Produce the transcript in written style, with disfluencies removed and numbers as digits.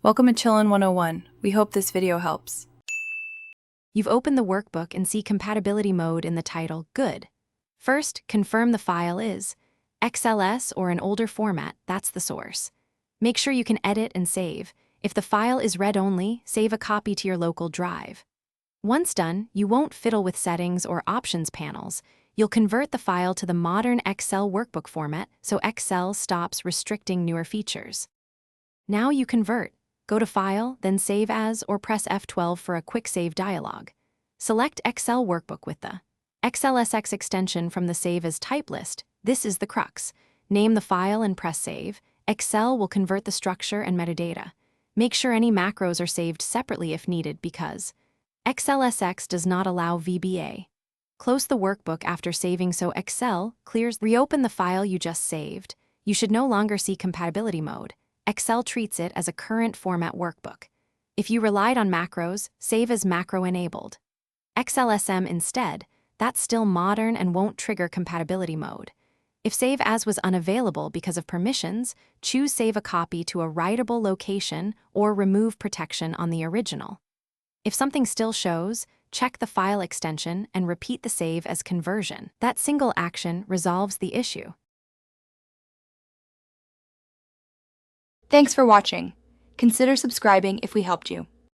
Welcome to Chillin' 101. We hope this video helps. You've opened the workbook and see compatibility mode in the title, Good. First, confirm the file is XLS or an older format, that's the source. Make sure you can edit and save. If the file is read-only, save a copy to your local drive. Once done, you won't fiddle with settings or options panels. You'll convert the file to the modern Excel workbook format so Excel stops restricting newer features. Now you convert. Go to File, then Save As, or press F12 for a quick save dialog. Select Excel Workbook with the XLSX extension from the Save As type list. This is the crux. Name the file and press Save. Excel will convert the structure and metadata. Make sure any macros are saved separately if needed because XLSX does not allow VBA. Close the workbook after saving so Excel clears. Reopen the file you just saved. You should no longer see compatibility mode. Excel treats it as a current format workbook. If you relied on macros, save as macro-enabled. XLSM instead, that's still modern and won't trigger compatibility mode. If Save As was unavailable because of permissions, choose Save a Copy to a writable location or remove protection on the original. If something still shows, check the file extension and repeat the save as conversion. That single action resolves the issue. Thanks for watching. Consider subscribing if we helped you.